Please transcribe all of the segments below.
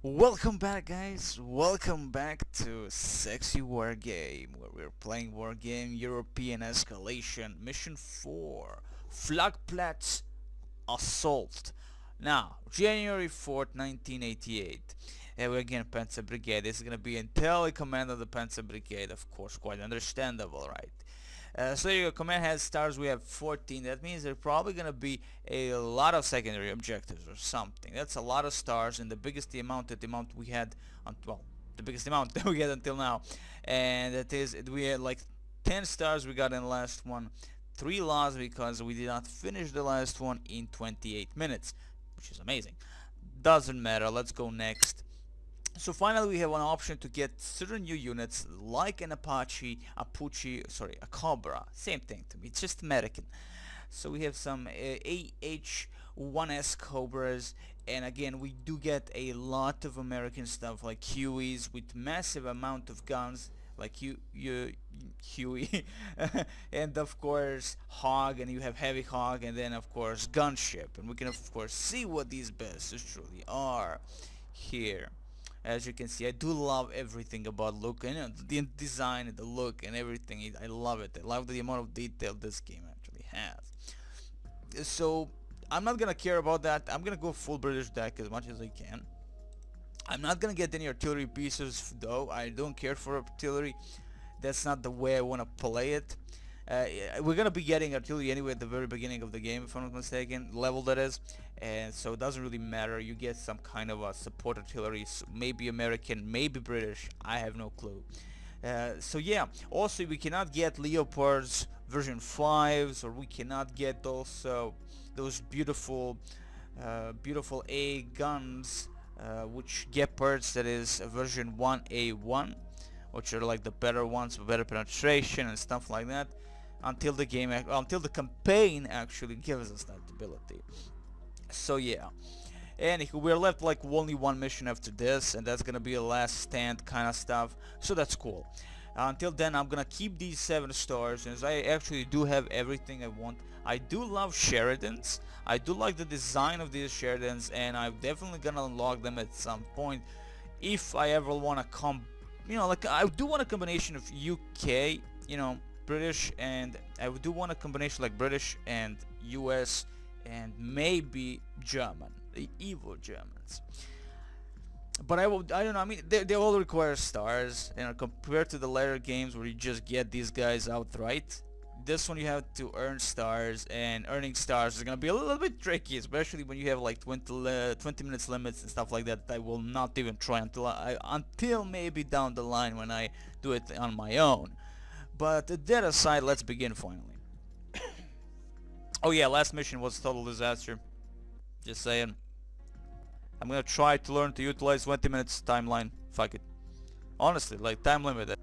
Welcome back, guys. Welcome back to Sexy Wargame, where we're playing Wargame European Escalation Mission 4, Flugplaz Assault. Now, January 4th, 1988. We're again Panzerbrigade. This is going to be entirely command of the Panzerbrigade, of course, quite understandable, right? So your command has stars, we have 14. That means there's probably going to be a lot of secondary objectives or something. That's a lot of stars, and the biggest amount we had, well, the biggest amount that we had until now. And that is, we had like 10 stars we got in the last one. 3 lost because we did not finish the last one in 28 minutes, which is amazing. Doesn't matter, let's go next. So finally we have an option to get certain new units like an a Cobra, same thing to me, it's just American. So we have some AH-1S Cobras, and again we do get a lot of American stuff like Hueys with massive amount of guns like Huey and of course Hog, and you have Heavy Hog, and then of course Gunship, and we can of course see what these bases truly are here. As you can see, I do love everything about look and the design and the look and everything. I love it. I love the amount of detail this game actually has. So I'm not gonna care about that. I'm gonna go full British deck as much as I can. I'm not gonna get any artillery pieces though. I don't care for artillery. That's not the way I want to play it. We're gonna be getting artillery anyway at the very beginning of the game, if I'm not mistaken, level that is, and so it doesn't really matter. You get some kind of a support artillery, maybe American, maybe British, I have no clue. So yeah, also we cannot get Leopards version 5s, or we cannot get also those beautiful A guns, which Gepards, that is version 1A1, which are like the better ones with better penetration and stuff like that, until the campaign actually gives us that ability. So yeah, and we're left like only one mission after this, and that's gonna be a last stand kind of stuff, so that's cool. Until then, I'm gonna keep these 7 stars, and I actually do have everything I want. I do love Sheridans. I do like the design of these Sheridans, and I'm definitely gonna unlock them at some point if I ever wanna come. Like I do want a combination of UK, British, and I do want a combination like British and US and maybe German, the evil Germans. But I don't know, I mean, they all require stars, compared to the later games where you just get these guys outright. This one you have to earn stars, and earning stars is gonna be a little bit tricky, especially when you have like 20 minutes limits and stuff like that. I will not even try until maybe down the line when I do it on my own. But that aside, let's begin finally. Oh yeah, last mission was a total disaster. Just saying. I'm gonna try to learn to utilize 20 minutes timeline. Fuck it. Honestly, like time limit.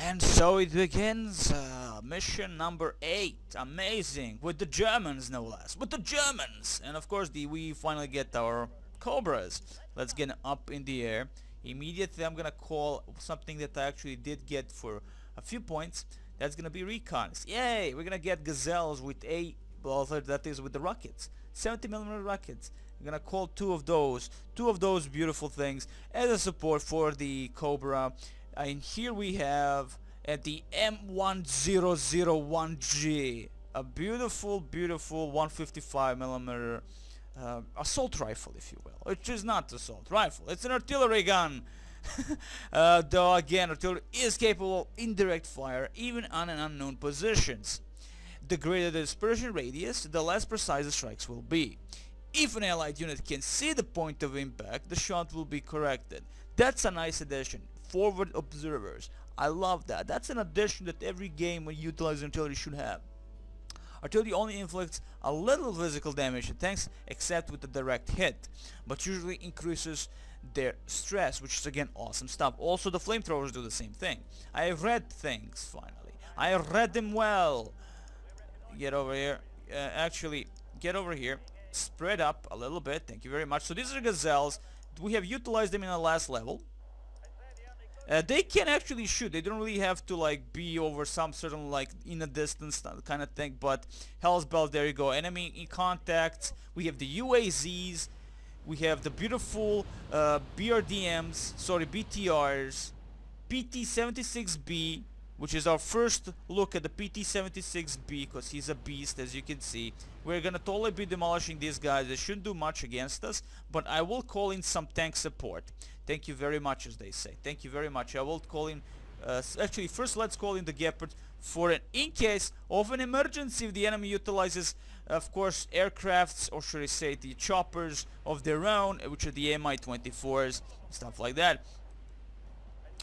And so it begins, mission number 8, amazing, with the Germans no less, with the Germans! And of course we finally get our Cobras. Let's get up in the air. Immediately I'm gonna call something that I actually did get for a few points. That's gonna be recons. Yay! We're gonna get Gazelles with well, that is with the rockets. 70mm rockets. I'm gonna call two of those beautiful things as a support for the Cobra. And here we have at the M1001G, a beautiful 155mm assault rifle, if you will, which is not assault rifle, it's an artillery gun. Though again, artillery is capable of indirect fire even on an unknown positions. The greater the dispersion radius, the less precise the strikes will be. If an allied unit can see the point of impact, the shot will be corrected. That's a nice addition. Forward observers. I love that. That's an addition that every game when utilizing artillery should have. Artillery only inflicts a little physical damage to tanks except with a direct hit, but usually increases their stress, which is again awesome stuff. Also the flamethrowers do the same thing. I have read things finally. I have read them well. Get over here. Actually, get over here. Spread up a little bit. Thank you very much. So these are Gazelles. We have utilized them in the last level. They can actually shoot. They don't really have to like be over some certain like in a distance kind of thing. But Hell's Bells, there you go. Enemy in contact. We have the UAZs. We have the beautiful BRDMs. Sorry, BTRs. Pt.6B, which is our first look at the Pt.6B because he's a beast, as you can see. We're gonna totally be demolishing these guys. They shouldn't do much against us, but I will call in some tank support. Thank you very much, as they say. Thank you very much. I will call in, actually first let's call in the Gepard for an in case of an emergency if the enemy utilizes, of course, aircrafts, or should I say the choppers of their own, which are the Mi-24s, stuff like that.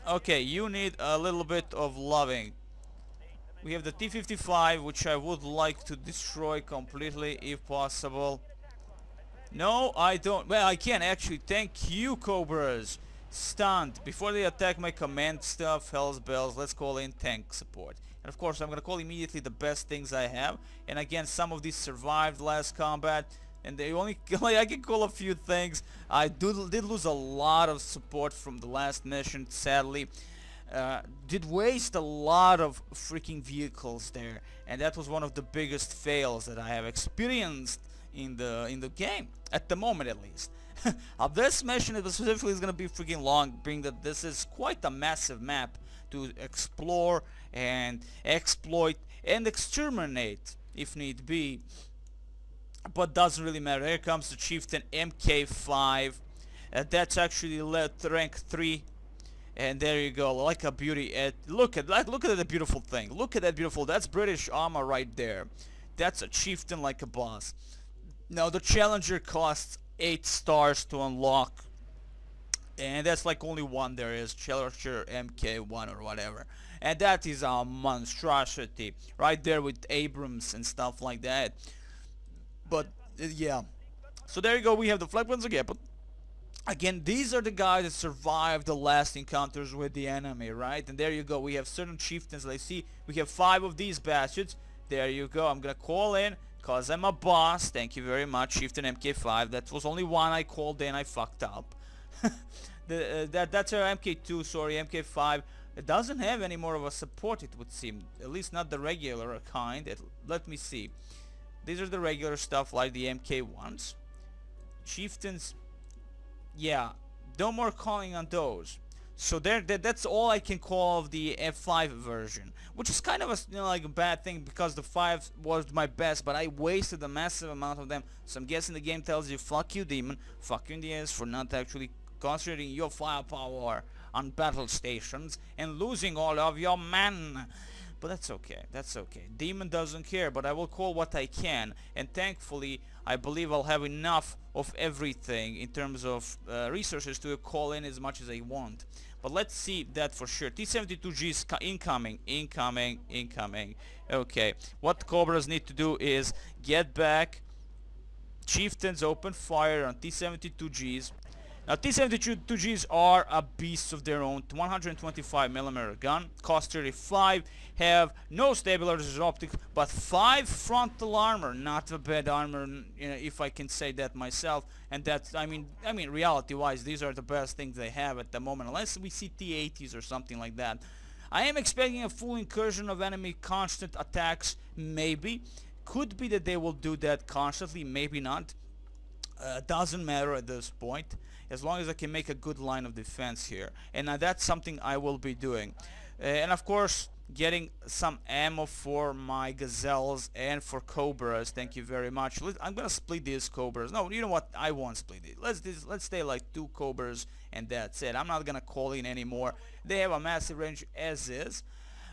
Okay, you need a little bit of loving. We have the T-55, which I would like to destroy completely if possible. No, I don't. Well, I can actually. Thank you, Cobras. Stunned. Before they attack my command stuff, Hell's Bells, let's call in tank support. And of course, I'm going to call immediately the best things I have. And again, some of these survived last combat. And they only, I can call a few things. I did lose a lot of support from the last mission, sadly. Did waste a lot of freaking vehicles there, and that was one of the biggest fails that I have experienced in the game, at the moment at least. This mission specifically is going to be freaking long, being that this is quite a massive map to explore and exploit and exterminate if need be. But doesn't really matter. Here comes the Chieftain MK5. That's actually rank 3. And there you go, like a beauty. Look at the beautiful thing. Look at that beautiful. That's British armor right there. That's a Chieftain like a boss. Now the Challenger costs 8 stars to unlock. And that's like only one there is. Challenger MK1 or whatever. And that is a monstrosity. Right there with Abrams and stuff like that. But yeah, so there you go. We have the Flugplaz again. But again, these are the guys that survived the last encounters with the enemy, right? And there you go. We have certain chieftains. Let's see. We have 5 of these bastards. There you go. I'm gonna call in cause I'm a boss. Thank you very much, Chieftain MK5. That was only one I called in. I fucked up. That's our MK2. Sorry, MK5. It doesn't have any more of a support, it would seem. At least not the regular kind. Let me see. These are the regular stuff like the MK1s. Chieftains, yeah, no more calling on those. So that's all I can call of the F5 version, which is kind of a like a bad thing because the 5 was my best, but I wasted a massive amount of them. So I'm guessing the game tells you, fuck you, demon, fuck you in the ass for not actually concentrating your firepower on battle stations and losing all of your men. But that's okay, that's okay. Demon doesn't care, but I will call what I can, and thankfully I believe I'll have enough of everything in terms of resources to call in as much as I want. But let's see that for sure. T-72G is incoming. Okay, what Cobras need to do is get back. Chieftains open fire on T-72Gs. Now T-72Gs are a beast of their own. 125mm gun, cost 35, have no stabilizers optics, but 5 frontal armor. Not a bad armor, you know, if I can say that myself. And that's, I mean, reality-wise, these are the best things they have at the moment, unless we see T-80s or something like that. I am expecting a full incursion of enemy constant attacks, maybe. Could be that they will do that constantly, maybe not. Doesn't matter at this point, as long as I can make a good line of defense here, and that's something I will be doing. And of course, getting some ammo for my Gazelles and for Cobras. Thank you very much. I'm gonna split these Cobras. No, you know what? I won't split it. Let's stay like 2 Cobras and that's it. I'm not gonna call in anymore. They have a massive range as is.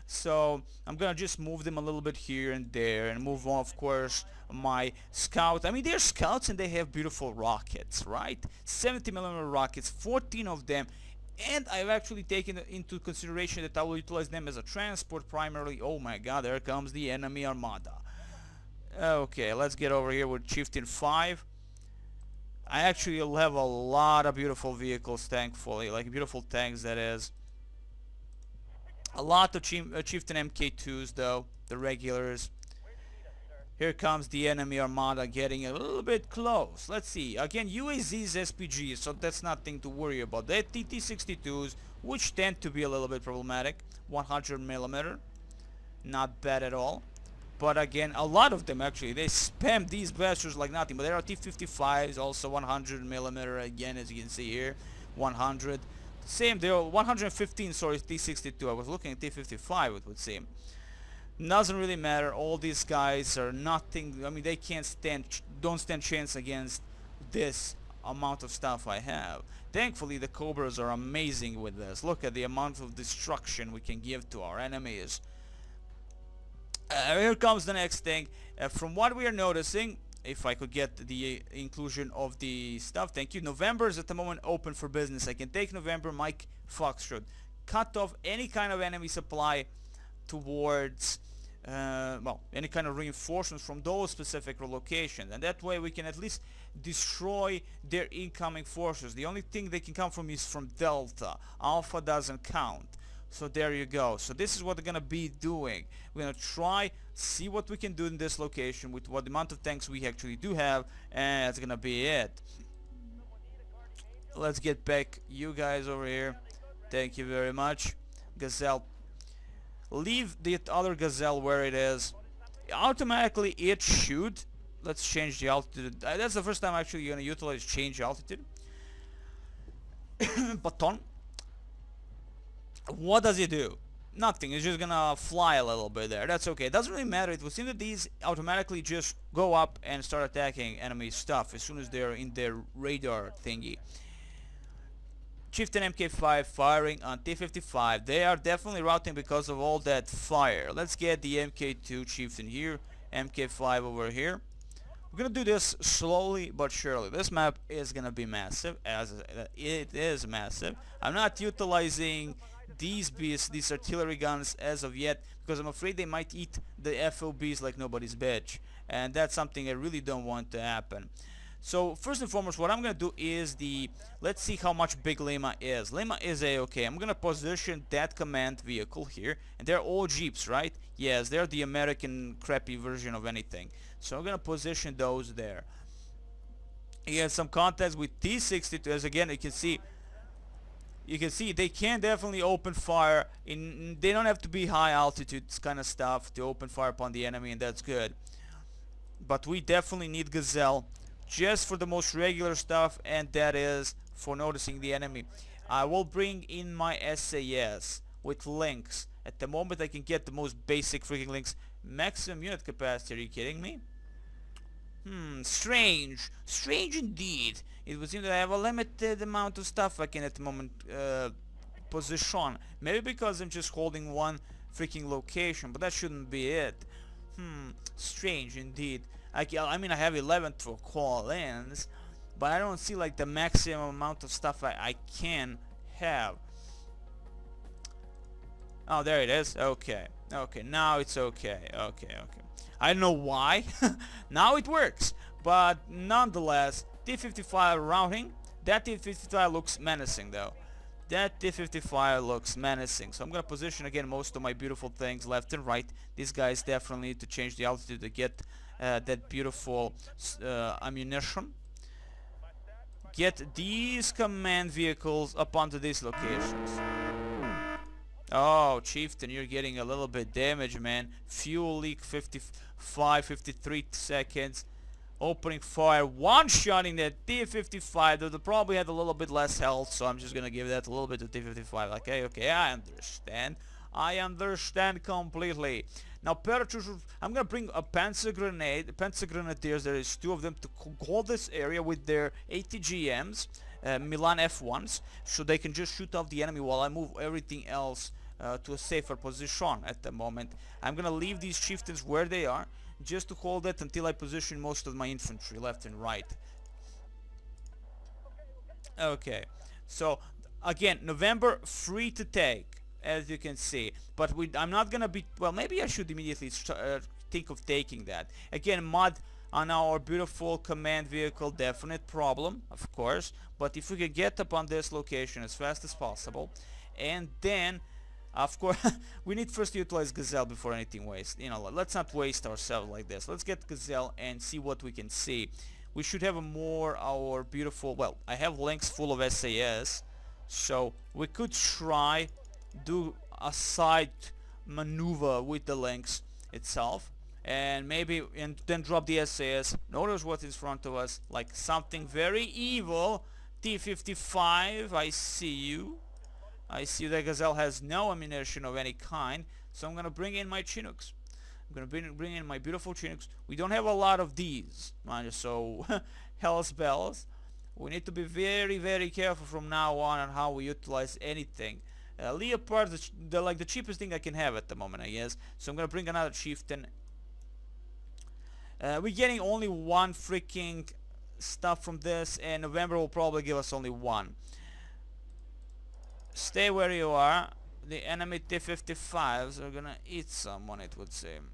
So I'm gonna just move them a little bit here and there and move on, of course, my scout. I mean, they're scouts and they have beautiful rockets, right? 70mm rockets, 14 of them, and I've actually taken into consideration that I will utilize them as a transport primarily. Oh my god, there comes the enemy armada. Okay, let's get over here with Chieftain 5. I actually will have a lot of beautiful vehicles, thankfully, like beautiful tanks, that is. A lot of Chieftain MK2s though, the regulars. Here comes the enemy armada getting a little bit close. Let's see. Again, UAZs, SPGs, so that's nothing to worry about. They're TT-62s, which tend to be a little bit problematic. 100mm, not bad at all. But again, a lot of them actually, they spam these bastards like nothing. But there are T-55s, also 100mm again, as you can see here. 100. Same, they are 115, sorry, T-62. I was looking at T-55, it would seem. Doesn't really matter. All these guys are nothing. I mean, they don't stand chance against this amount of stuff I have. Thankfully, the Cobras are amazing with this. Look at the amount of destruction we can give to our enemies. Here comes the next thing. From what we are noticing, if I could get the inclusion of the stuff, thank you. November is at the moment open for business. I can take November, Mike Foxtrot. Cut off any kind of enemy supply towards well, any kind of reinforcements from those specific locations, and that way we can at least destroy their incoming forces. The only thing they can come from is from Delta. Alpha doesn't count. So there you go. So this is what they're gonna be doing. We're gonna try, see what we can do in this location with what amount of tanks we actually do have, and that's gonna be it. Let's get back you guys over here. Thank you very much. Gazelle, leave the other Gazelle where it is. Automatically it should. Let's change the altitude. That's the first time I'm actually gonna utilize change altitude. Baton. What does it do? Nothing. It's just gonna fly a little bit there. That's okay. It doesn't really matter. It would seem that these automatically just go up and start attacking enemy stuff as soon as they're in their radar thingy. Chieftain MK5 firing on T-55. They are definitely routing because of all that fire. Let's get the MK2 Chieftain here. MK5 over here. We're gonna do this slowly but surely. This map is gonna be massive, as it is massive. I'm not utilizing these beasts, these artillery guns as of yet, because I'm afraid they might eat the FOBs like nobody's bitch, and that's something I really don't want to happen. So first and foremost, what I'm gonna do is let's see how much big Lima is. Lima is a-okay. I'm gonna position that command vehicle here, and they're all Jeeps, right? Yes, they're the American crappy version of anything. So I'm gonna position those there. He has some contacts with T-62, as again you can see they can definitely open fire. They don't have to be high altitude kind of stuff to open fire upon the enemy, and that's good. But we definitely need Gazelle just for the most regular stuff, and that is for noticing the enemy. I will bring in my SAS with links. At the moment I can get the most basic freaking links. Maximum unit capacity, are you kidding me? Strange. Strange indeed. It would seem that I have a limited amount of stuff I can at the moment position. Maybe because I'm just holding one freaking location, but that shouldn't be it. Strange indeed. I mean, I have 11 for call-ins, but I don't see like the maximum amount of stuff I can have. Oh, there it is. Okay. Okay, now it's okay. Okay. I don't know why. Now it works. But nonetheless, T-55 routing. That T-55 looks menacing though. That T-55 looks menacing. So I'm gonna position again most of my beautiful things left and right. These guys definitely need to change the altitude to get that beautiful ammunition. Get these command vehicles up onto these locations. Oh, Chieftain, you're getting a little bit damage, man. Fuel leak 55, 53 seconds. Opening fire, one-shotting that T-55. They'll probably had a little bit less health, so I'm just gonna give that a little bit to T-55. Okay, I understand. I understand completely. Now, paratroopers, I'm gonna bring a Panzer Grenadiers. There is 2 of them to hold this area with their ATGMs, Milan F1s, so they can just shoot off the enemy while I move everything else to a safer position at the moment. I'm gonna leave these chieftains where they are, just to hold it until I position most of my infantry left and right. Okay, so again, November free to take, as you can see, but I'm not gonna be, well, maybe I should immediately think of taking that. Again, mud on our beautiful command vehicle, definite problem, of course, but if we could get up on this location as fast as possible, and then of course we need first to utilize Gazelle before anything wastes. You know, let's not waste ourselves like this. Let's get Gazelle and see what we can see. We should have our beautiful, well, I have links full of SAS, so we could try do a side maneuver with the links itself, and maybe then drop the SAS. Notice what is in front of us, like something very evil. T-55, I see you. I see that Gazelle has no ammunition of any kind, so I'm gonna bring in my Chinooks. I'm gonna bring in my beautiful Chinooks. We don't have a lot of these, mind you, so hell's bells. We need to be very, very careful from now on how we utilize anything. Leopard, like the cheapest thing I can have at the moment, I guess. So I'm gonna bring another chieftain. We're getting only 1 freaking stuff from this, and November will probably give us only 1. Stay where you are. The enemy T-55s are gonna eat someone, it would seem.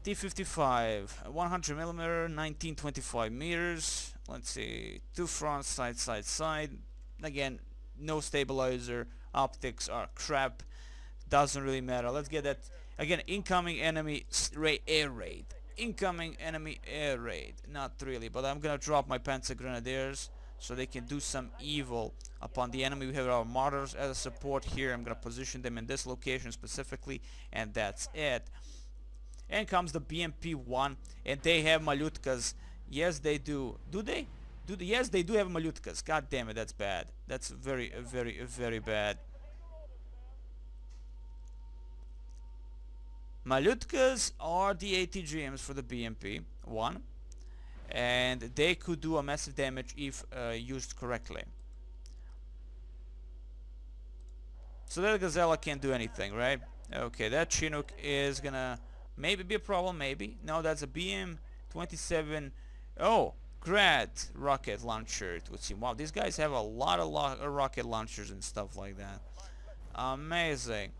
T-55, 100mm, 1925 meters. Let's see, 2 front, side. Again, no stabilizer. Optics are crap. Doesn't really matter. Let's get that. Again, incoming enemy air raid. Incoming enemy air raid. Not really, but I'm gonna drop my Panzer Grenadiers so they can do some evil upon the enemy. We have our mortars as a support here. I'm gonna position them in this location specifically, and that's it. And comes the BMP-1, and they have Malyutkas. Yes, they do. Do they? Yes, they do have Malyutkas. God damn it, that's bad. That's very, very, very bad. Malyutkas are the ATGMs for the BMP-1, and they could do a massive damage if used correctly. So that Gazelle can't do anything, right? Okay, that Chinook is gonna maybe be a problem, maybe. No, that's a BM-27. Oh, Grad rocket launcher, it would seem. Wow, these guys have a lot of rocket launchers and stuff like that. Amazing.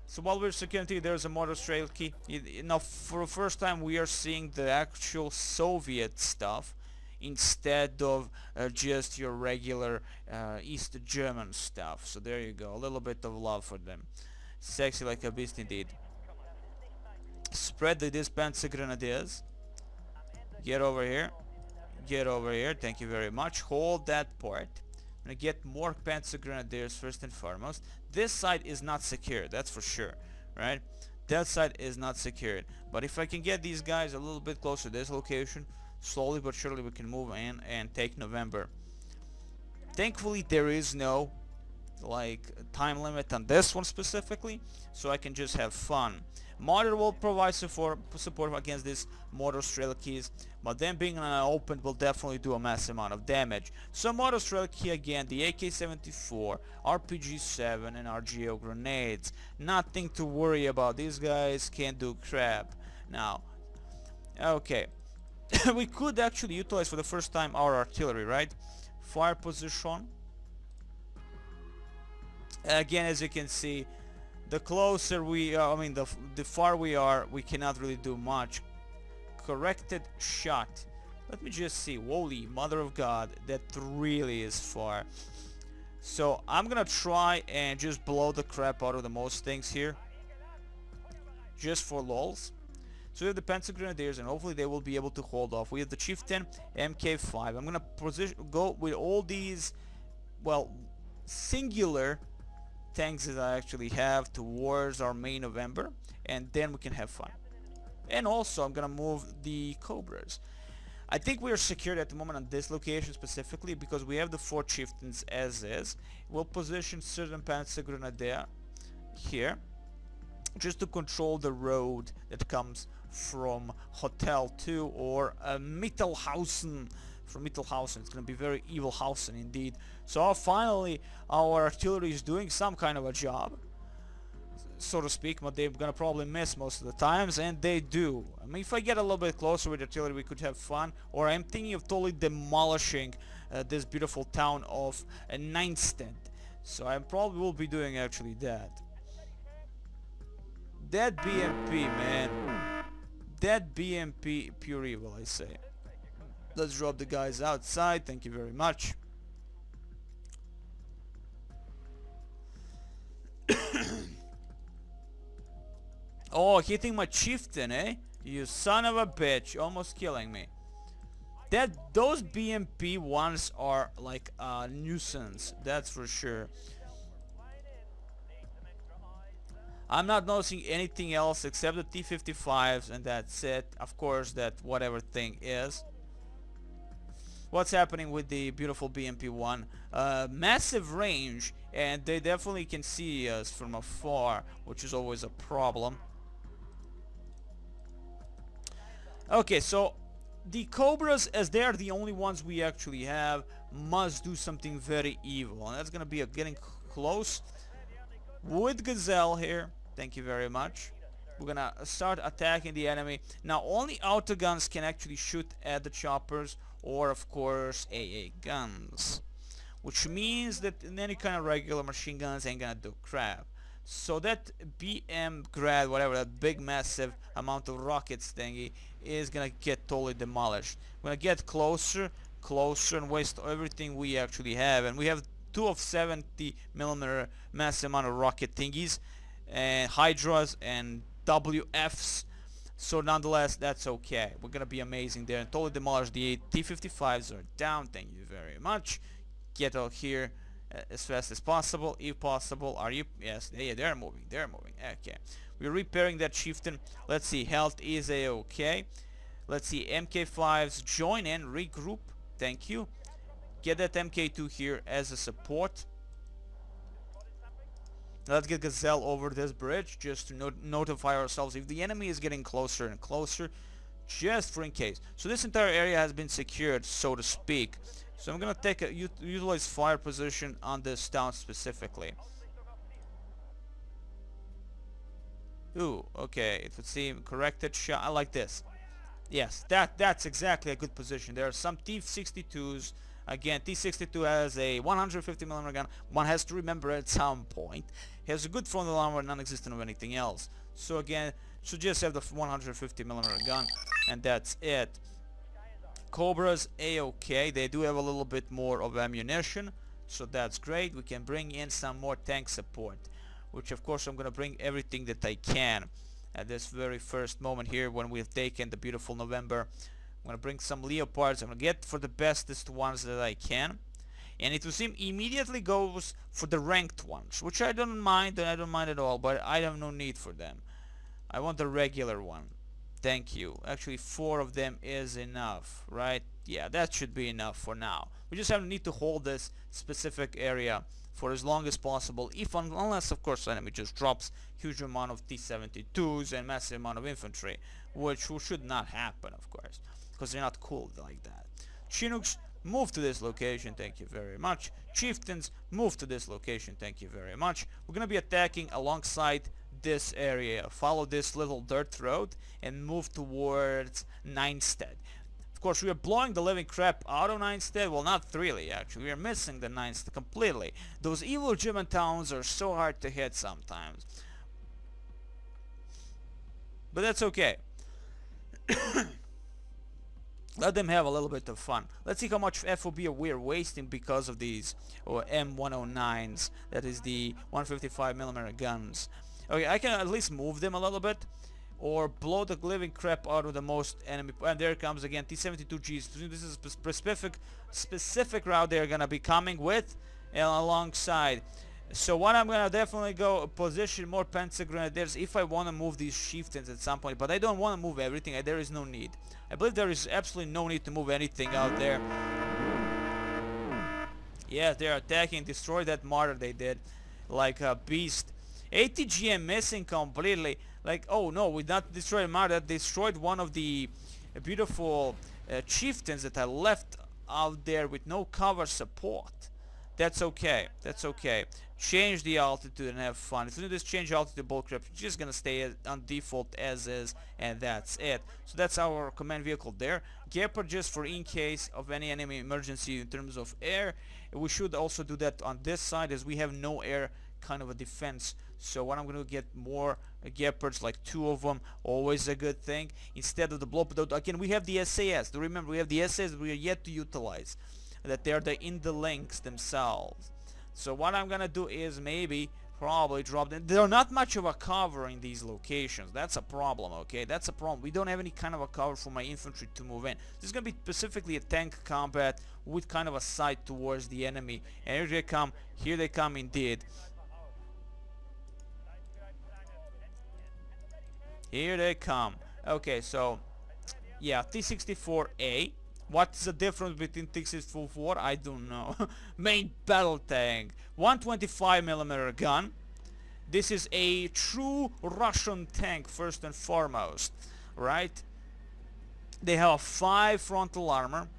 So while we're security, there's a motor trail key. Now, for the first time, we are seeing the actual Soviet stuff instead of just your regular East German stuff. So there you go, a little bit of love for them. Sexy like a beast indeed. Spread the Panzer Grenadiers. Get over here. Get over here. Thank you very much. Hold that port. I'm gonna get more Panzer Grenadiers first and foremost. This side is not secure, that's for sure, right? That side is not secured. But if I can get these guys a little bit closer to this location, slowly but surely we can move in and take November. Thankfully, there is no like time limit on this one specifically, so I can just have fun. Mortar will provide support against these mortar trail keys, but them being open will definitely do a massive amount of damage. So mortar trail key again, the AK-74, RPG-7 and RGO grenades. Nothing to worry about, these guys can't do crap. Now, okay, we could actually utilize for the first time our artillery, right? Fire position. Again, as you can see, the closer we are, the far we are, we cannot really do much. Corrected shot. Let me just see. Holy mother of God, that really is far. So I'm gonna try and just blow the crap out of the most things here, just for lols. So we have the Panzergrenadiers, and hopefully they will be able to hold off. We have the Chieftain MK5. I'm gonna go with all these, well, singular tanks that I actually have towards our main November, and then we can have fun. And also I'm gonna move the Cobras. I think we are secured at the moment on this location specifically because we have the 4 chieftains as is. We'll position certain Panzergrenadier here just to control the road that comes from Hotel 2 or Mittelhausen. From Mittelhausen, it's going to be very evil Hausen indeed. So finally our artillery is doing some kind of a job, so to speak, but they're gonna probably miss most of the times, and they do. I mean, if I get a little bit closer with artillery, we could have fun. Or I'm thinking of totally demolishing this beautiful town of Allstedt. So I probably will be doing actually that. That BMP, man. That BMP, pure evil, I say. Let's drop the guys outside. Thank you very much. Oh, hitting my chieftain, eh? You son of a bitch, almost killing me. Those BMP ones are like a nuisance, that's for sure. I'm not noticing anything else except the T-55s, and that's it. Of course, that whatever thing is. What's happening with the beautiful BMP-1? Massive range, and they definitely can see us from afar, which is always a problem. Okay, so the Cobras, as they are the only ones we actually have, must do something very evil, and that's gonna be getting close with Gazelle here. Thank you very much. We're gonna start attacking the enemy. Now only autoguns can actually shoot at the choppers, or of course AA guns, which means that any kind of regular machine guns ain't gonna do crap. So that BM grad, whatever, that big massive amount of rockets thingy is gonna get totally demolished. We're gonna get closer and waste everything we actually have, and we have 2 of 70mm massive amount of rocket thingies and Hydras and WFs. So nonetheless, that's okay. We're gonna be amazing there and totally demolish. The T-55s are down. Thank you very much. Get out here as fast as possible, if possible. Are you? Yes, they're moving. They're moving. Okay. We're repairing that chieftain. Let's see. Health is okay. Let's see. MK5s join in. Regroup. Thank you. Get that MK2 here as a support. Let's get Gazelle over this bridge just to notify ourselves if the enemy is getting closer and closer, just for in case. So this entire area has been secured, so to speak. So I'm gonna take a utilize fire position on this town specifically. Ooh, okay. It would seem corrected shot. I like this. Yes, that's exactly a good position. There are some T-62s. Again, T-62 has a 150mm gun. One has to remember at some point. He has a good frontal armor, non-existent of anything else. So again, should just have the 150mm gun, and that's it. Cobras, A-okay. They do have a little bit more of ammunition, so that's great. We can bring in some more tank support, which of course I'm going to bring everything that I can at this very first moment here when we've taken the beautiful November. I'm going to bring some Leopards. I'm going to get for the bestest ones that I can. And it will seem immediately goes for the ranked ones, which I don't mind, and I don't mind at all, but I have no need for them. I want the regular one. Thank you. Actually, 4 of them is enough, right? Yeah, that should be enough for now. We just have need to hold this specific area for as long as possible, unless of course the enemy just drops huge amount of T-72s and massive amount of infantry, which should not happen, of course, because they're not cool like that. Chinooks, move to this location, thank you very much. Chieftains, move to this location, thank you very much. We're gonna be attacking alongside this area. Follow this little dirt road and move towards Allstedt. Of course, we are blowing the living crap out of Allstedt. Well, not really, actually. We are missing the Allstedt completely. Those evil German towns are so hard to hit sometimes. But that's okay. Let them have a little bit of fun. Let's see how much FOB we're wasting because of these M109s. That is the 155mm guns. Okay, I can at least move them a little bit, or blow the living crap out of the most enemy. And there comes again T-72Gs. This is a specific route they're gonna be coming with and alongside. So what I'm gonna definitely go position more Panzergrenadiers if I want to move these chieftains at some point, but I don't want to move everything. There is no need. I believe there is absolutely no need to move anything out there. Yeah, they're attacking. Destroy that martyr they did like a beast. ATGM missing completely. Like, oh no, we not destroyed martyr. They destroyed one of the beautiful chieftains that I left out there with no cover support. That's okay. That's okay. Change the altitude and have fun. If you just change altitude bullcrap, you're just gonna stay on default as is, and that's it. So that's our command vehicle there. Gepard just for in case of any enemy emergency in terms of air. We should also do that on this side as we have no air kind of a defense. So what I'm gonna get more Gepards, like 2 of them, always a good thing. Instead of the blow, but again we have the SAS. Do remember we have the SAS we are yet to utilize. That they are in the links themselves. So what I'm gonna do is probably drop them. They're not much of a cover in these locations. That's a problem, okay? That's a problem. We don't have any kind of a cover for my infantry to move in. This is gonna be specifically a tank combat with kind of a sight towards the enemy. And here they come. Here they come indeed. Here they come. Okay, so yeah, T-64A. What's the difference between T-64? I don't know. Main battle tank. 125mm gun. This is a true Russian tank first and foremost, right? They have 5 frontal armor,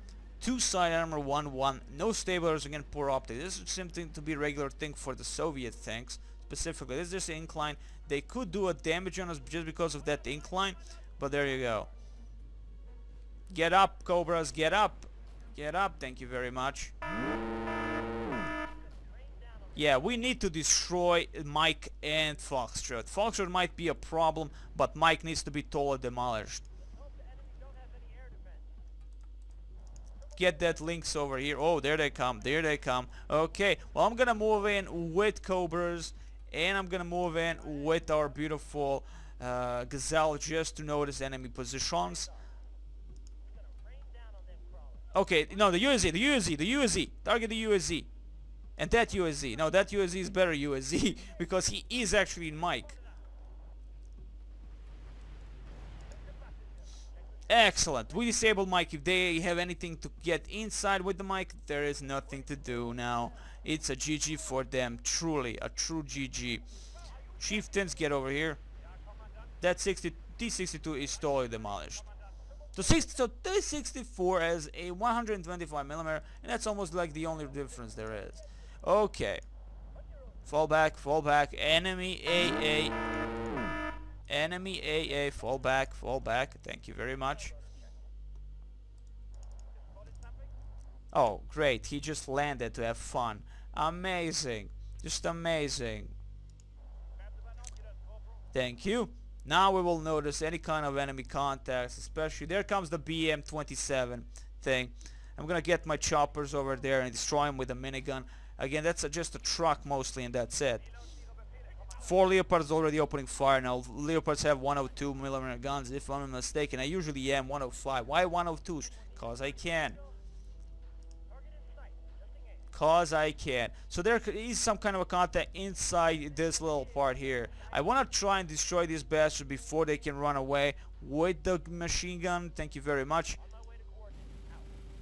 2 side armor, 1-1. No stablers, again, poor optics. This is something to be a regular thing for the Soviet tanks specifically. This is just an incline. They could do a damage on us just because of that incline, but there you go. Get up, Cobras, get up. Get up, thank you very much. Yeah, we need to destroy Mike and Foxtrot. Foxtrot might be a problem, but Mike needs to be totally demolished. Get that links over here. Oh, there they come, there they come. Okay, well, I'm gonna move in with Cobras, and I'm gonna move in with our beautiful Gazelle just to notice enemy positions. Okay, no, the USZ, target the USZ. And that USZ, no, that USZ is better USZ, because he is actually in Mike. Excellent, we disabled Mike. If they have anything to get inside with the Mike, there is nothing to do now. It's a GG for them, truly, a true GG. Chieftains, get over here. That T-62 is totally demolished. So T-64 has a 125mm, and that's almost like the only difference there is. Okay. Fall back, enemy AA. Enemy AA, fall back. Thank you very much. Oh, great, he just landed to have fun. Amazing, just amazing. Thank you. Now we will notice any kind of enemy contacts, especially there comes the BM-27 thing. I'm gonna get my choppers over there and destroy him with a minigun. Again, that's just a truck mostly, and that's it. 4 Leopards already opening fire now. Leopards have 102mm guns, if I'm not mistaken. I usually am 105. Why 102? Cause I can. Cause I can. So there is some kind of a contact inside this little part here. I want to try and destroy these bastards before they can run away with the machine gun. Thank you very much.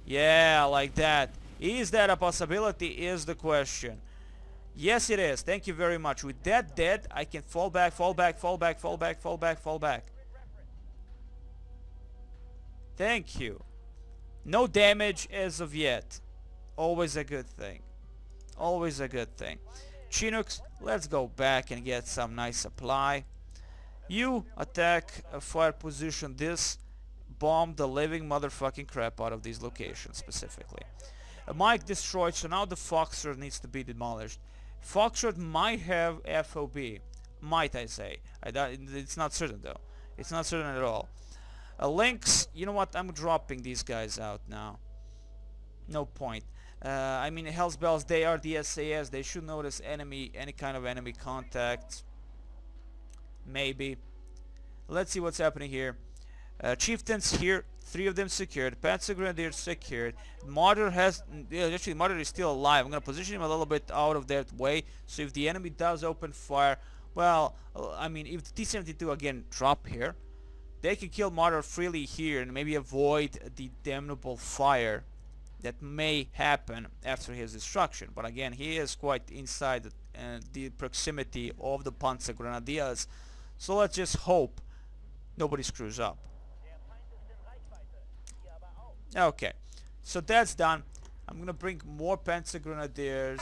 Yeah, like that. Is that a possibility is the question. Yes, it is. Thank you very much. With that dead, I can fall back. Thank you. No damage as of yet. Always a good thing. Always a good thing. Chinooks, let's go back and get some nice supply. You attack a fire position. This bomb the living motherfucking crap out of these locations specifically. Mike destroyed, so now the Foxtrot needs to be demolished. Foxtrot might have FOB. Might, I say. It's not certain though. It's not certain at all. Lynx, you know what? I'm dropping these guys out now. No point. I mean, Hell's Bells, they are the SAS. They should notice any kind of enemy contact. Maybe. Let's see what's happening here. Chieftains here, 3 of them secured. Panzerbrigade secured. Martyr has... actually, Martyr is still alive. I'm going to position him a little bit out of that way. So if the enemy does open fire... Well, I mean, if the T-72 again drop here, they can kill Martyr freely here and maybe avoid the damnable fire that may happen after his destruction. But again, he is quite inside the proximity of the Panzergrenadiers. So let's just hope nobody screws up. Okay, so that's done. I'm gonna bring more Panzergrenadiers.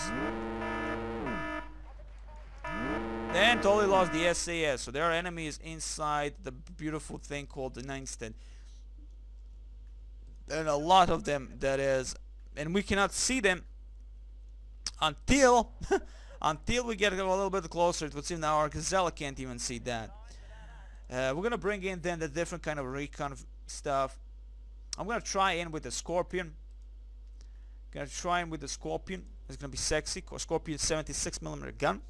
Then totally lost the SAS, so there are enemies inside the beautiful thing called the Allstedt. And a lot of them, that is, and we cannot see them until until we get a little bit closer. It would seem now our Khazad can't even see that. We're gonna bring in then the different kind of recon stuff. I'm gonna try in with the Scorpion. It's gonna be sexy. Scorpion 76mm gun.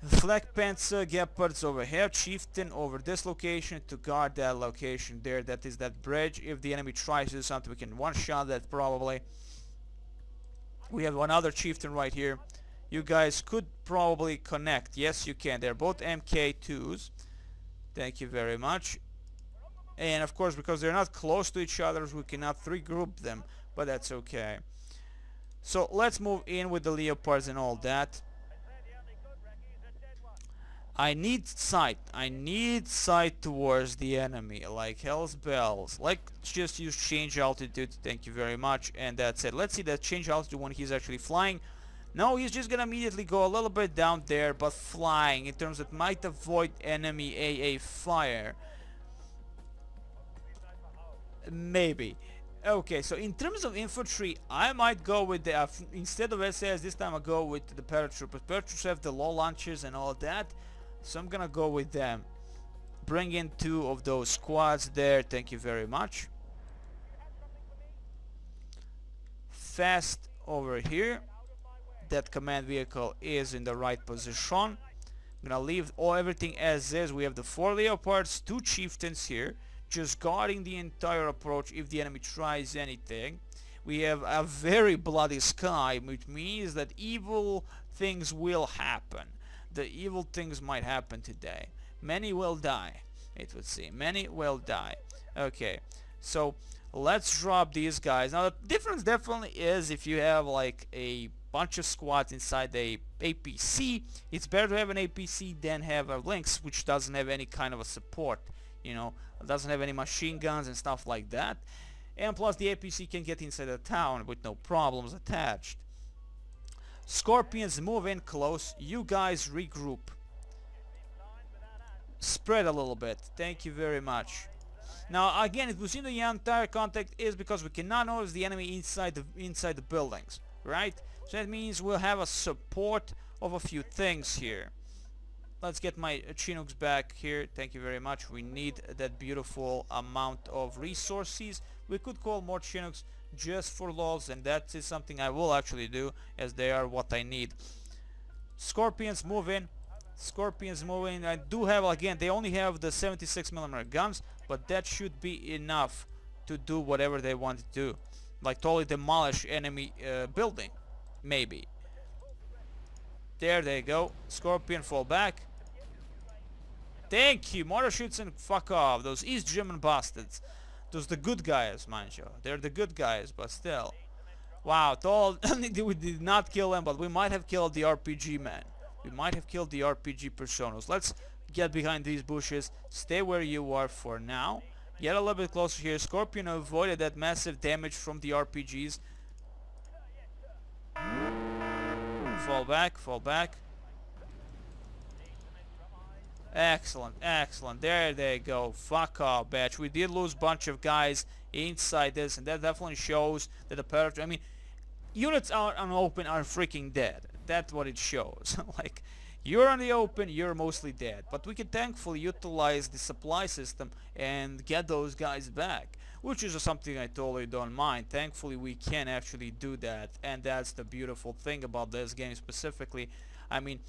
Flak Panzer Gepards over here, Chieftain over this location to guard that location there. That is that bridge. If the enemy tries to do something, we can one-shot that probably. We have one other Chieftain right here. You guys could probably connect. Yes, you can. They're both MK2s. Thank you very much. And of course, because they're not close to each other, we cannot regroup them. But that's okay. So let's move in with the Leopards and all that. I need sight towards the enemy, like hell's bells. Let's just use change altitude, thank you very much, and that's it. Let's see that change altitude when he's actually flying. No, he's just gonna immediately go a little bit down there, but flying, in terms that might avoid enemy AA fire. Maybe. Okay, so in terms of infantry, I might go with the, instead of SAS, this time I go with the paratroopers. Paratroopers have the low launchers and all that. So I'm gonna go with them. Bring in 2 of those squads there. Thank you very much. Fast over here. That command vehicle is in the right position. I'm gonna leave everything as is. We have the 4 Leopards, 2 Chieftains here, just guarding the entire approach if the enemy tries anything. We have a very bloody sky, which means that evil things will happen. The evil things might happen today. Many will die, it would seem. Many will die. Okay, so let's drop these guys. Now the difference definitely is if you have like a bunch of squads inside the APC, it's better to have an APC than have a Lynx, which doesn't have any kind of a support. You know, it doesn't have any machine guns and stuff like that. And plus the APC can get inside the town with no problems attached. Scorpions, move in close. You guys regroup. Spread a little bit. Thank you very much. Now again, it was in the entire contact is because we cannot notice the enemy inside the buildings, right? So that means we'll have a support of a few things here. Let's get my Chinooks back here. Thank you very much. We need that beautiful amount of resources. We could call more Chinooks just for lols, and that is something I will actually do, as they are what I need. Scorpions, move in. Scorpions, move in. I do have, again, they only have the 76mm guns, but that should be enough to do whatever they want to do, like totally demolish enemy building, maybe. There they go. Scorpion, fall back. Thank you. Mortar shoots and fuck off. Those East German bastards. Those the good guys, mind you. They're the good guys, but still. Wow, we did not kill them, but we might have killed the RPG man. We might have killed the RPG personas. Let's get behind these bushes. Stay where you are for now. Get a little bit closer here. Scorpion avoided that massive damage from the RPGs. Fall back, fall back. Excellent, excellent. There they go. Fuck off, bitch. We did lose a bunch of guys inside this, and that definitely shows that the paratroop... I mean, units out on open are freaking dead. That's what it shows. Like, You're on the open, you're mostly dead. But we can thankfully utilize the supply system and get those guys back, which is something I totally don't mind. Thankfully we can actually do that, and that's the beautiful thing about this game specifically. I mean,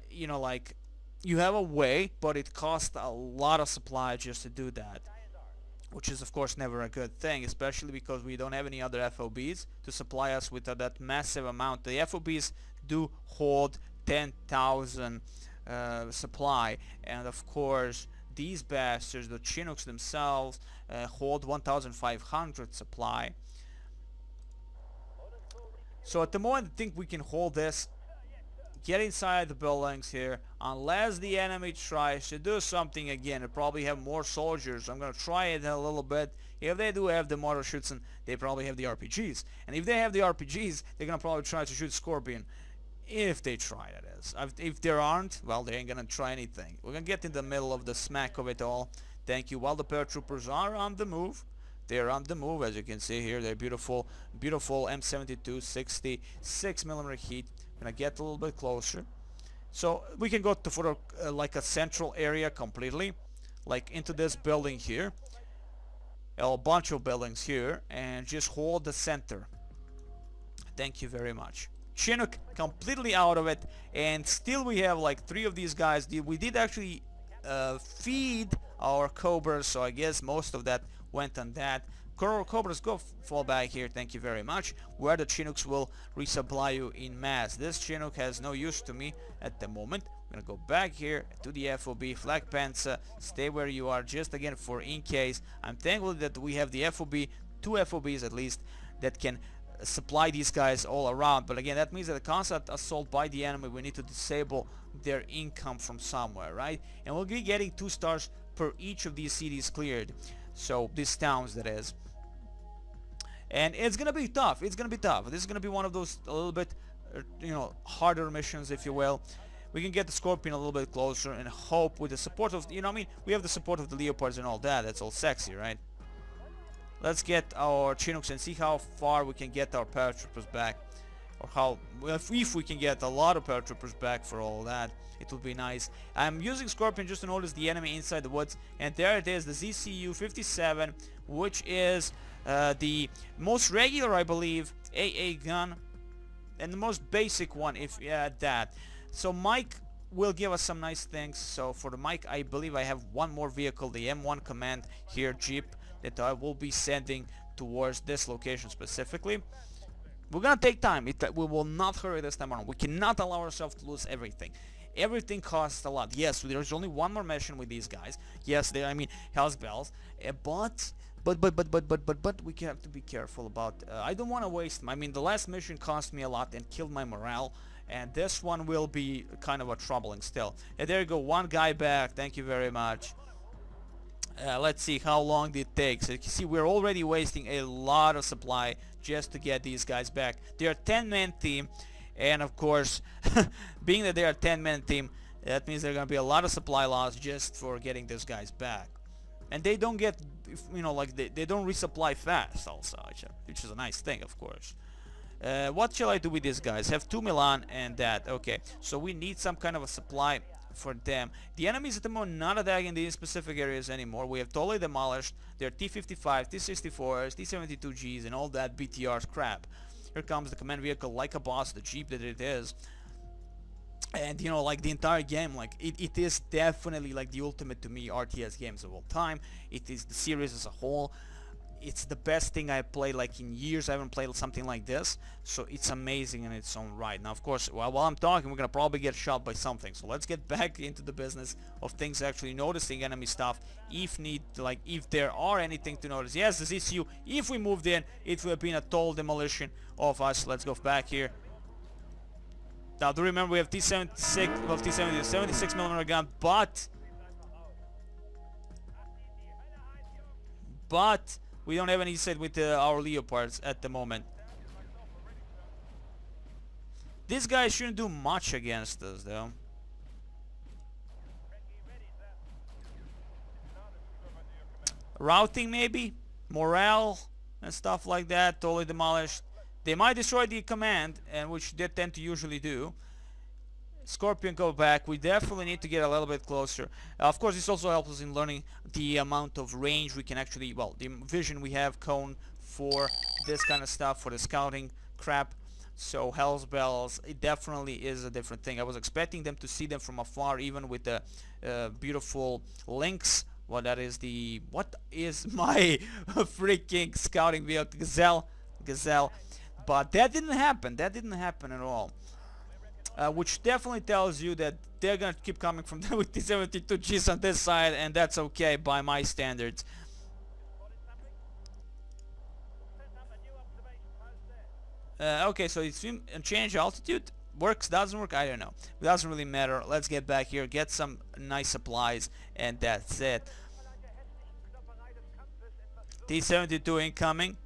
you know, like, you have a way, but it costs a lot of supply just to do that, which is of course never a good thing, especially because we don't have any other FOBs to supply us with that massive amount. The FOBs do hold 10,000 supply, and of course these bastards, the Chinooks themselves, hold 1,500 supply. So at the moment I think we can hold this, get inside the buildings here, unless the enemy tries to do something again. They probably have more soldiers. I'm gonna try it a little bit. If they do have the mortar shoots, and they probably have the RPGs, and if they have the RPGs, they're gonna probably try to shoot Scorpion. If they try, that is. If there aren't, well, they ain't gonna try anything. We're gonna get in the middle of the smack of it all. Thank you. While the paratroopers are on the move, they're on the move, as you can see here. They're beautiful, beautiful M72 66mm heat. Gonna get a little bit closer, so we can go to for like a central area completely, like into this building here, a bunch of buildings here, and just hold the center. Thank you very much. Chinook completely out of it, and still we have like 3 of these guys. We did actually feed our Cobras, so I guess most of that went on that. Cobras, go fall back here, thank you very much, where the Chinooks will resupply you in mass. This Chinook has no use to me at the moment. I'm gonna go back here to the FOB, Flag Panzer, stay where you are, just again for in case. I'm thankful that we have the FOB, 2 FOBs at least, that can supply these guys all around. But again, that means that the constant assault by the enemy, we need to disable their income from somewhere, right? And we'll be getting 2 stars per each of these cities cleared, so these towns, that is. And it's gonna be tough. It's gonna be tough. This is gonna be one of those a little bit, you know, harder missions, if you will. We can get the Scorpion a little bit closer and hope with the support of, you know, I mean, we have the support of the Leopards and all that. That's all sexy, right? Let's get our Chinooks and see how far we can get our paratroopers back, or how, if we can get a lot of paratroopers back for all that. It would be nice. I'm using Scorpion just to notice the enemy inside the woods, and there it is, the ZCU 57, which is the most regular, I believe, AA gun, and the most basic one, if you add that. So Mike will give us some nice things. So for the Mike, I believe I have one more vehicle, the M1 Command here, Jeep, that I will be sending towards this location specifically. We're gonna take time. We will not hurry this time around. We cannot allow ourselves to lose everything. Everything costs a lot. Yes, there's only one more mission with these guys. Yes, they, I mean, Hell's Bells, but we have to be careful about. I don't want to waste. I mean, the last mission cost me a lot and killed my morale, and this one will be kind of a troubling still. And there you go, 1 guy back. Thank you very much. Let's see how long it takes. You can see we're already wasting a lot of supply just to get these guys back. They're a 10-man team, and of course, being that they're a 10-man team, that means there's gonna be a lot of supply loss just for getting these guys back. And they don't get, you know, like they don't resupply fast also, which is a nice thing, of course. What shall I do with these guys? Have 2 Milan and that. Okay, so we need some kind of a supply for them. The enemies at the moment not attacking these specific areas anymore. We have totally demolished their T-55, T-64s, T-72Gs, and all that BTR crap. Here comes the command vehicle like a boss, the Jeep that it is. And you know, like the entire game, like it is definitely like the ultimate to me RTS games of all time. It is the series as a whole. It's the best thing I've played like in years. I haven't played something like this, so it's amazing in its own right. Now, of course, while I'm talking, we're gonna probably get shot by something. So let's get back into the business of things actually noticing enemy stuff, if need, like if there are anything to notice. Yes, this is you. If we moved in, it would have been a total demolition of us. Let's go back here. Now, do remember we have T-76, well, T-70, 76mm gun, but we don't have any set with our Leopards at the moment. These guys shouldn't do much against us, though. Routing, maybe? Morale and stuff like that, totally demolished. They might destroy the command, and which they tend to usually do. Scorpion, go back. We definitely need to get a little bit closer. Of course, this also helps us in learning the amount of range we can actually, well, the vision we have, cone for this kind of stuff, for the scouting crap. So Hell's Bells, it definitely is a different thing. I was expecting them to see them from afar, even with the beautiful lynx. What is my freaking scouting vehicle? Gazelle. But that didn't happen. That didn't happen at all. Which definitely tells you that they're gonna keep coming from with T-72Gs on this side, and that's okay by my standards. Okay, so it's change altitude. Works, doesn't work, I don't know. It doesn't really matter. Let's get back here, get some nice supplies, and that's it. T-72 incoming.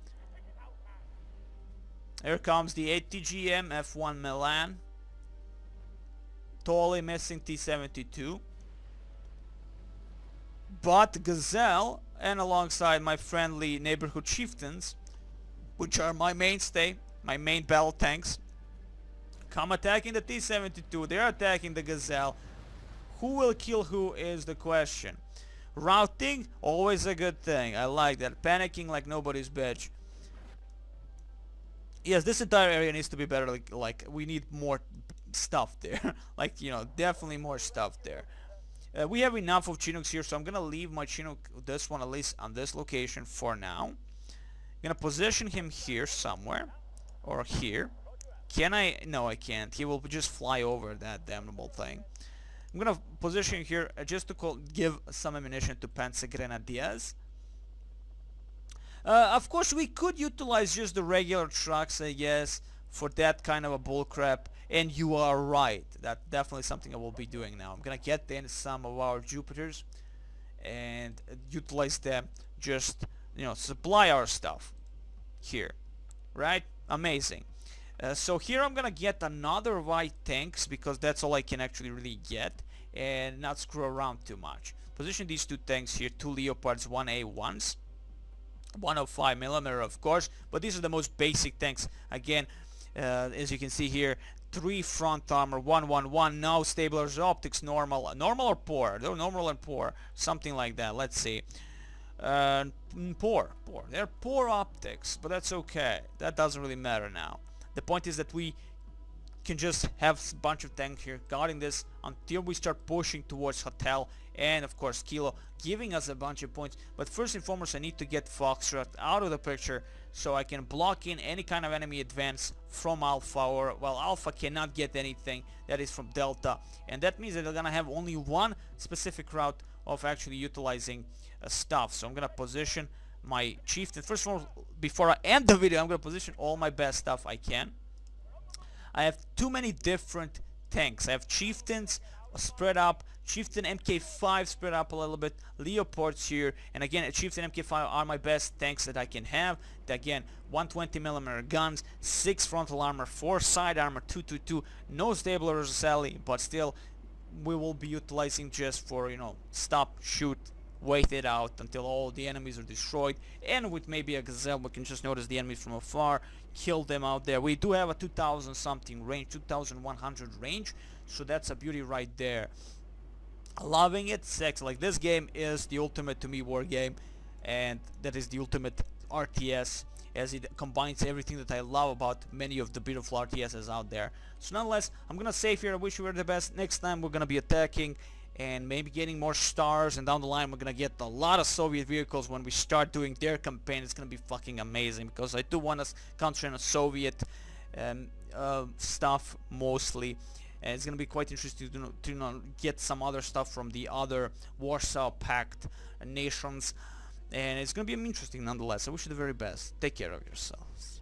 Here comes the ATGM F1 Milan. Totally missing T-72. But Gazelle, and alongside my friendly neighborhood chieftains, which are my mainstay, my main battle tanks, come attacking the T-72. They're attacking the Gazelle. Who will kill who is the question. Routing, always a good thing. I like that. Panicking like nobody's bitch. Yes, this entire area needs to be better. Like we need more stuff there. Like, you know, definitely more stuff there. We have enough of Chinooks here, so I'm gonna leave my Chinook, this one at least on this location for now. I'm gonna position him here somewhere, or here. Can I? No, I can't. He will just fly over that damnable thing. I'm gonna position here just to give some ammunition to Panzergrenadiers. Of course, we could utilize just the regular trucks, I guess, for that kind of a bullcrap. And you are right. That's definitely something I will be doing now. I'm gonna get in some of our Jupiters and utilize them. Just, you know, supply our stuff here, right? Amazing. So here I'm gonna get another white tanks because that's all I can actually really get, and not screw around too much. Position these two tanks here, two Leopards 1A1s. 105mm, of course, but these are the most basic tanks. Again, as you can see here, 3 front armor, 111, no stablers, optics, normal or poor? They're normal and poor, something like that. Let's see. Poor. They're poor optics, but that's okay. That doesn't really matter now. The point is that we can just have a bunch of tanks here guarding this until we start pushing towards Hotel and of course Kilo, giving us a bunch of points. But first and foremost, I need to get Foxtrot out of the picture so I can block in any kind of enemy advance from Alpha, or well, Alpha cannot get anything that is from Delta, and that means that they're gonna have only one specific route of actually utilizing stuff. So I'm gonna position my chieftain. First of all, before I end the video, I'm gonna position all my best stuff I can. I have too many different tanks. I have chieftains spread up, chieftain MK5 spread up a little bit, Leopards here, and again, a chieftain MK5 are my best tanks that I can have. Again, 120mm guns, 6 frontal armor, 4 side armor, 222, no stabler Sally, but still we will be utilizing just for, you know, stop, shoot, wait it out until all the enemies are destroyed, and with maybe a Gazelle we can just notice the enemies from afar, kill them out there. We do have a 2000 something range, 2100 range, so that's a beauty right there. Loving it, sex. Like, this game is the ultimate to me war game, and that is the ultimate RTS, as it combines everything that I love about many of the beautiful RTSs out there. So nonetheless, I'm gonna save here. I wish you were the best. Next time we're gonna be attacking and maybe getting more stars, and down the line we're gonna get a lot of Soviet vehicles when we start doing their campaign. It's gonna be fucking amazing, because I do want to concentrate on Soviet stuff mostly, and it's gonna be quite interesting to get some other stuff from the other Warsaw Pact nations, and it's gonna be interesting nonetheless. I wish you the very best. Take care of yourselves.